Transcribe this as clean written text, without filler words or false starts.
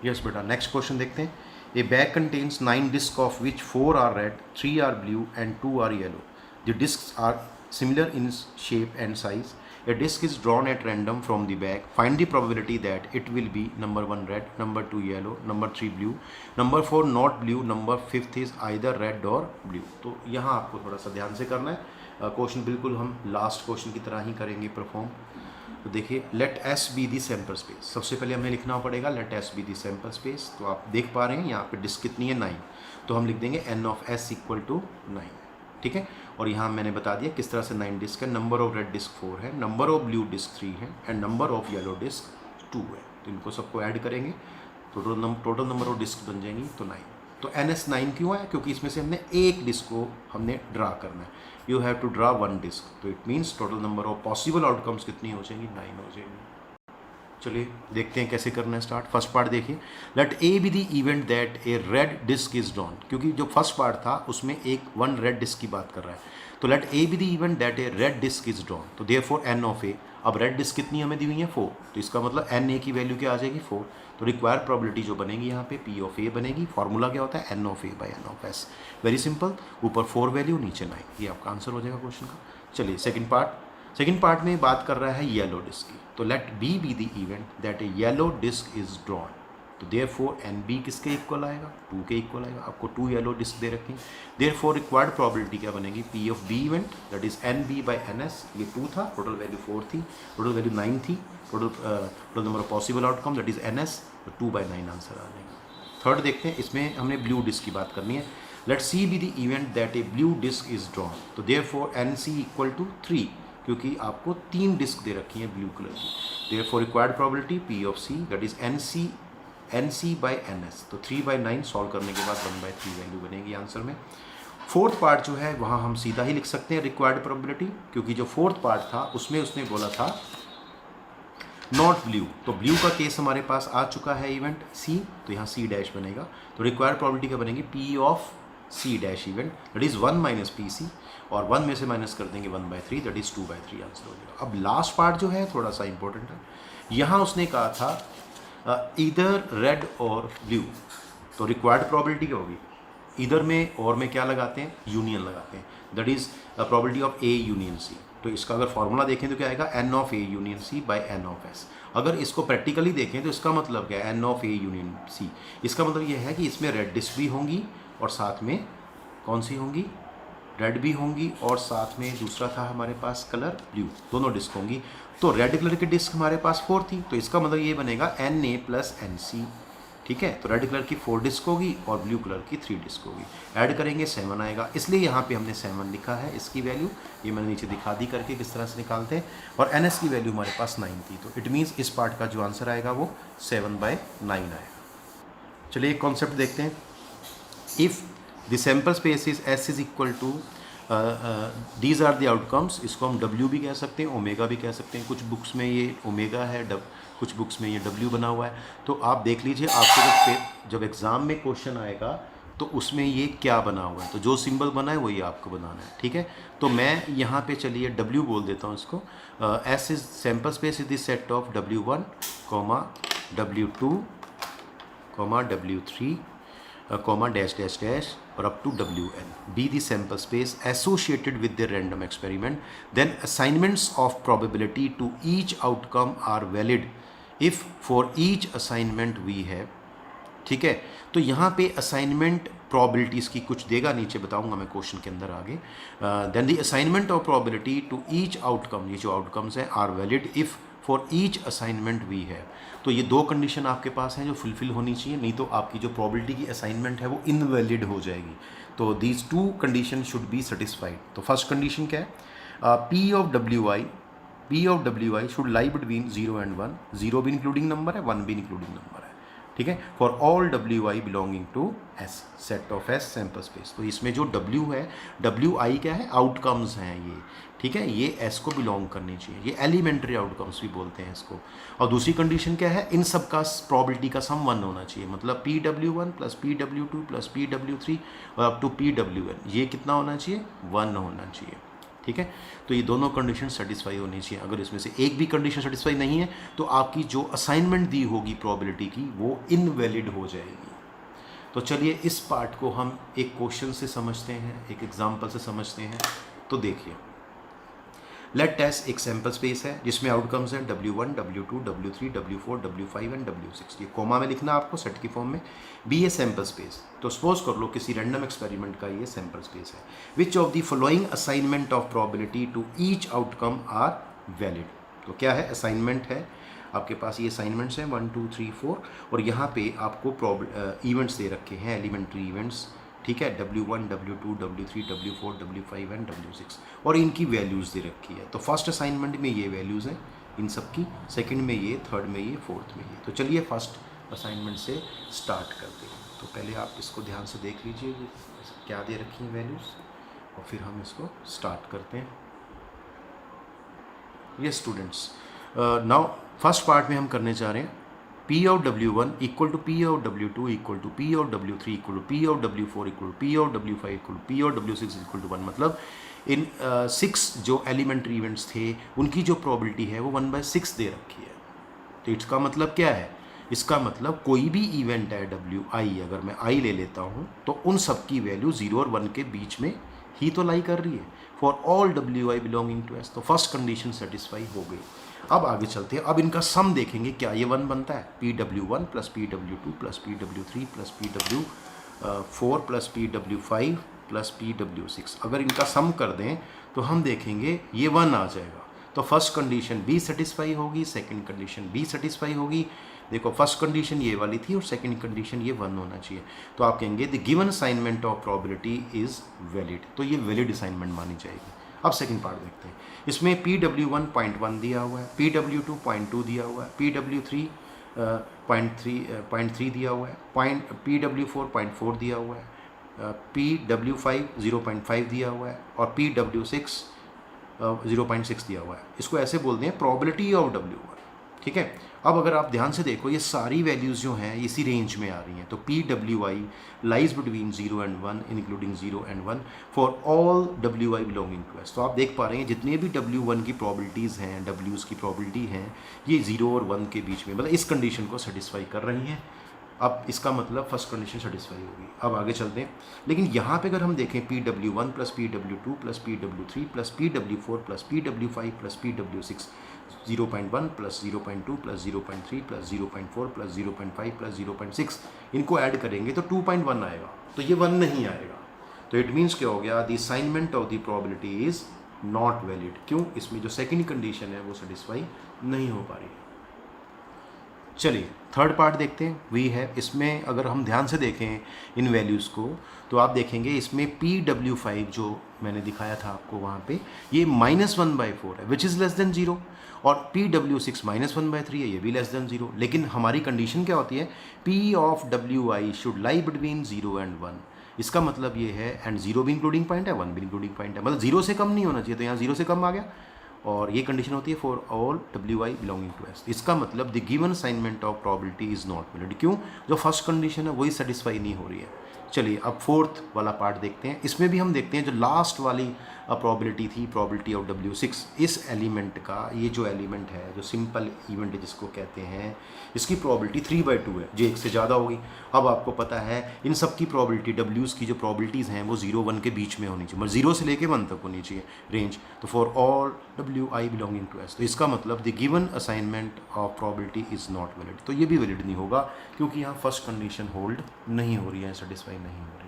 Yes बेटा, next question देखते हैं। A bag contains 9 disc of which 4 are red, 3 are blue and 2 are yellow. The disc are similar in shape and size. A disc is drawn at random from the bag. Find the probability that it will be number 1 red, number 2 yellow, number 3 blue, number 4 not blue, number 5th is either red or blue। तो यहाँ आपको थोड़ा सा ध्यान से करना है। Question बिल्कुल हम लास्ट क्वेश्चन की तरह ही करेंगे परफॉर्म। तो देखिए, let S be the sample space. सबसे पहले हमें लिखना पड़ेगा let S be the sample space. तो आप देख पा रहे हैं यहाँ पे डिस्क कितनी है 9, तो हम लिख देंगे N of S equal to 9, ठीक है। और यहाँ मैंने बता दिया किस तरह से 9 डिस्क है। नंबर ऑफ रेड डिस्क 4 है, नंबर ऑफ ब्लू डिस्क 3 है and number of yellow disc 2 है। तो इनको सबको ऐड करेंगे तो टोटल नंबर ऑफ डिस्क बन जाएंगी तो 9। तो एन एस 9 क्यों है? क्योंकि इसमें से हमने एक डिस्क को हमने ड्रा करना है। You have to draw 1 disc, तो it means total number of possible outcomes कितनी हो जाएंगी? 9 हो जाएंगी। चलिए देखते हैं कैसे करना है स्टार्ट। फर्स्ट पार्ट देखिए, let A be the event that a red disc is drawn. क्योंकि जो फर्स्ट पार्ट था उसमें एक 1 रेड डिस्क की बात कर रहा है, तो let A be the event that a red disc is drawn. तो देयरफॉर एन ऑफ ए, अब रेड डिस्क कितनी हमें दी हुई है? 4, तो इसका मतलब एन ए की वैल्यू क्या आ जाएगी? 4। तो रिक्वायर्ड प्रोबेबिलिटी जो बनेगी यहाँ पे पी ऑफ ए बनेगी। फॉर्मूला क्या होता है? N of A by n of S. Very simple, ऊपर 4 वैल्यू नीचे 9, ये आपका आंसर हो जाएगा क्वेश्चन का। चलिए सेकेंड पार्ट में बात कर रहा है येलो डिस्क की। तो let B be the event that a yellow disc is drawn. तो देयरफॉर एन बी किसके इक्वल आएगा? 2 के इक्वल आएगा। आपको 2 येलो डिस्क दे रखी है। देयरफॉर रिक्वायर्ड प्रोबेबिलिटी क्या बनेगी? P of B event that is n B by N S. ये 2 था, टोटल वैल्यू 4 थी, टोटल वैल्यू 9 थी, total number of possible outcome that is N S. तो 2/9 आंसर आ जाएगा। थर्ड देखते हैं, इसमें हमने ब्लू डिस्क की बात करनी है। Let C be the event that a blue disc is drawn. तो therefore N C equal to 3, क्योंकि आपको 3 डिस्क दे रखी है ब्लू कलर की। Therefore required probability P of C that is N C by N S. तो 3/9 solve करने के बाद 1/3 वैल्यू बनेगी आंसर में। फोर्थ पार्ट जो है वहाँ हम सीधा ही लिख सकते हैं रिक्वायर्ड प्रोबेबिलिटी, क्योंकि जो फोर्थ पार्ट था उसमें उसने बोला था नॉट ब्लू। तो ब्लू का केस हमारे पास आ चुका है इवेंट सी, तो यहाँ सी डैश बनेगा। तो रिक्वायर्ड प्रोबेबिलिटी क्या बनेगी? P of C dash event that is 1 minus P C, और 1 में से माइनस कर देंगे 1/3 दैट इज 2/3 आंसर हो जाएगा। अब लास्ट पार्ट जो है थोड़ा सा इंपॉर्टेंट है। यहाँ उसने कहा था इधर रेड और ब्लू। तो रिक्वायर्ड प्रोबेबिलिटी क्या होगी? इधर में और में क्या लगाते हैं? यूनियन लगाते हैं, that is probability of A union C. तो इसका अगर फॉर्मूला देखें तो क्या आएगा? N of A union C by n of S. अगर इसको प्रैक्टिकली देखें तो इसका मतलब क्या है? N of A union C. इसका मतलब यह है कि इसमें रेड डिस्क भी होंगी और साथ में कौन सी होंगी? रेड भी होंगी, और साथ में दूसरा था हमारे पास कलर ब्लू, दोनों डिस्क होंगी। तो रेड कलर की डिस्क हमारे पास 4 थी, तो इसका मतलब ये बनेगा n A plus n C, ठीक है। तो रेड कलर की 4 डिस्क होगी और ब्लू कलर की 3 डिस्क होगी। ऐड करेंगे 7 आएगा, इसलिए यहाँ पे हमने 7 लिखा है। इसकी वैल्यू ये मैंने नीचे दिखा दी करके किस तरह से निकालते हैं। और एन एस की वैल्यू हमारे पास 9 थी, तो इट मीन्स इस पार्ट का जो आंसर आएगा वो 7/9 आएगा। चलिए एक कॉन्सेप्ट देखते हैं। If the sample space is S is equal to these are the outcomes. इसको हम डब्ल्यू भी कह सकते हैं, ओमेगा भी कह सकते हैं। कुछ बुक्स में ये ओमेगा है, कुछ बुक्स में ये डब्ल्यू बना हुआ है। तो आप देख लीजिए, आपको जब एग्ज़ाम में क्वेश्चन आएगा तो उसमें ये क्या बना हुआ है, तो जो सिंबल बना है वही आपको बनाना है, ठीक है। तो मैं यहाँ पे चलिए डब्ल्यू बोल देता हूँ इसको। S is sample space is the set of W1, W2, W3, dash dash dash और up to WN. Be the sample space associated with the random experiment. Then assignments of probability to each outcome are valid if for each assignment we have, ठीक है। तो यहाँ पे assignment probabilities की कुछ देगा, नीचे बताऊंगा मैं क्वेश्चन के अंदर आगे। Then the assignment of probability to each outcome, ये जो आउटकम्स हैं, are valid if for each assignment we है। तो ये 2 कंडीशन आपके पास हैं जो फुलफिल होनी चाहिए, नहीं तो आपकी जो प्रोबेबिलिटी की असाइनमेंट है वो इनवैलिड हो जाएगी। तो these 2 condition should be satisfied. तो फर्स्ट कंडीशन क्या है? P of W I should lie between 0 and 1। 0 भी इंक्लूडिंग नंबर है, 1 भी इंक्लूडिंग नंबर है, ठीक है। For all W I belonging to S, set of S sample space. तो इसमें जो डब्ल्यू है, डब्ल्यू आई क्या है? आउटकम्स हैं ये, ठीक है। ये एस को बिलोंग करनी चाहिए, ये एलिमेंट्री आउटकम्स भी बोलते हैं इसको। और दूसरी कंडीशन क्या है? इन सब का प्रोबेबिलिटी का सम 1 होना चाहिए, मतलब PW1 plus PW2 plus PW3 और अप टू PWN, ये कितना होना चाहिए? 1 होना चाहिए, ठीक है। तो ये दोनों कंडीशन सेटिस्फाई होनी चाहिए। अगर इसमें से एक भी कंडीशन सेटिस्फाई नहीं है तो आपकी जो असाइनमेंट दी होगी प्रोबेबिलिटी की वो इनवैलिड हो जाएगी। तो चलिए इस पार्ट को हम एक क्वेश्चन से समझते हैं, एक एग्जाम्पल से समझते हैं। तो देखिए, लेट टेस्ट एक सैम्पल स्पेस है जिसमें आउटकम्स हैं W1, W2, W3, W4, W5 and W6। ये कोमा में लिखना आपको सेट की फॉर्म में। Be a sample space. तो सपोज कर लो किसी रैंडम एक्सपेरिमेंट का ये सैम्पल स्पेस है। Which of the following assignment of probability to each outcome are valid. तो क्या है, असाइनमेंट है आपके पास, ये असाइनमेंट्स हैं 1 2 3 4 और यहाँ पे आपको इवेंट्स दे रखे हैं, एलिमेंट्री इवेंट्स, ठीक है, W1, W2, W3, W4, W5 and W6 और इनकी वैल्यूज़ दे रखी है। तो फर्स्ट असाइनमेंट में ये वैल्यूज़ हैं इन सब की, सेकंड में ये, थर्ड में ये, फोर्थ में ये। तो चलिए फर्स्ट असाइनमेंट से स्टार्ट करते हैं। तो पहले आप इसको ध्यान से देख लीजिए क्या दे रखी हैं वैल्यूज़ और फिर हम इसको स्टार्ट करते हैं। ये स्टूडेंट्स, नाउ फर्स्ट पार्ट में हम करने जा रहे हैं P of W1 equal to P of W2 equal to P of W3 equal to P of W4 equal to P of W5 equal to P of W6 equal to 1। मतलब इन 6 जो elementary events थे उनकी जो probability है वो 1/6 दे रखी है। तो इसका मतलब क्या है, इसका मतलब कोई भी इवेंट है WI, अगर मैं I ले लेता हूँ तो उन सब की वैल्यू 0 और 1 के बीच में ही तो लाई कर रही है। For all WI belonging to S। तो फर्स्ट कंडीशन सेटिस्फाई हो गई। अब आगे चलते हैं, अब इनका सम देखेंगे क्या ये 1 बनता है। PW1 plus PW2 plus PW3 plus PW4 plus PW5 plus PW6। अगर इनका सम कर दें तो हम देखेंगे ये 1 आ जाएगा। तो फर्स्ट कंडीशन B सेटिस्फाई होगी, सेकंड कंडीशन B सेटिस्फाई होगी। देखो फर्स्ट कंडीशन ये वाली थी और सेकंड कंडीशन ये 1 होना चाहिए। तो आप कहेंगे the given assignment of probability is valid. तो ये वैलिड असाइनमेंट मानी जाएगी। अब सेकंड पार्ट देखते हैं। इसमें PW1 0.1 दिया हुआ है, PW2 0.2 दिया हुआ है, PW3 0.3 दिया हुआ है, PW4 0.4 दिया हुआ है, PW5 0.5 दिया हुआ है और PW6 0.6 दिया हुआ है। इसको ऐसे बोलते हैं प्रोबेबिलिटी ऑफ W1, ठीक है। अब अगर आप ध्यान से देखो ये सारी वैल्यूज़ जो हैं इसी रेंज में आ रही हैं। तो PWI lies between 0 and 1 including 0 and 1 for all WI belonging to S। तो आप देख पा रहे हैं जितने भी W1 की प्रॉबिलिटीज़ हैं, W's की प्रॉबिलिटी हैं, ये 0 और 1 के बीच में, मतलब इस कंडीशन को सेटिस्फाई कर रही हैं। अब इसका मतलब फर्स्ट कंडीशन सेटिस्फाई होगी। अब आगे चलते हैं। लेकिन यहाँ पे अगर हम देखें PW1 plus PW2 plus PW3 plus PW4 plus PW5 plus PW6 0.1 plus 0.2 plus 0.3 plus 0.4 plus 0.5 plus 0.6 इनको ऐड करेंगे तो 2.1 आएगा। तो ये 1 नहीं आएगा। तो इट मीन्स क्या हो गया, the assignment of the probability is not valid. क्यों, इसमें जो सेकेंड कंडीशन है वो सेटिस्फाई नहीं हो पा रही है। चलिए थर्ड पार्ट देखते हैं। वी है, इसमें अगर हम ध्यान से देखें इन वैल्यूज़ को तो आप देखेंगे इसमें PW5 जो मैंने दिखाया था आपको वहाँ पे, ये -1/4 है विच इज़ लेस देन 0 और PW6 -1/3 है, ये भी लेस देन 0। लेकिन हमारी कंडीशन क्या होती है, P of WI should lie between 0 and 1। इसका मतलब ये है, एंड 0 भी इंक्लूडिंग पॉइंट है, 1 भी इंक्लूडिंग पॉइंट है, मतलब 0 से कम नहीं होना चाहिए। तो यहाँ 0 से कम आ गया और ये कंडीशन होती है for all WI belonging to S। इसका मतलब the given assignment of probability is not valid. क्यों, जो फर्स्ट कंडीशन है वही सेटिस्फाई नहीं हो रही है। चलिए अब फोर्थ वाला पार्ट देखते हैं। इसमें भी हम देखते हैं जो लास्ट वाली प्रोबेबिलिटी थी, प्रोबेबिलिटी ऑफ W6, इस एलिमेंट का, ये जो एलिमेंट है जो सिंपल इवेंट है जिसको कहते हैं, इसकी प्रोबेबिलिटी 3/2 है, जो 1 से ज़्यादा होगी। अब आपको पता है इन सब की प्रोबेबिलिटी, W's की जो प्रोबेबिलिटीज़ हैं वो 0 1 के बीच में होनी चाहिए, मतलब 0 से लेके 1 तक होनी चाहिए रेंज। तो for all WI belonging to S। तो इसका मतलब the given assignment of probability is not valid. तो ये भी वैलिड नहीं होगा क्योंकि यहाँ फर्स्ट कंडीशन होल्ड नहीं हो रही है, सेटिस्फाई नहीं हो रही।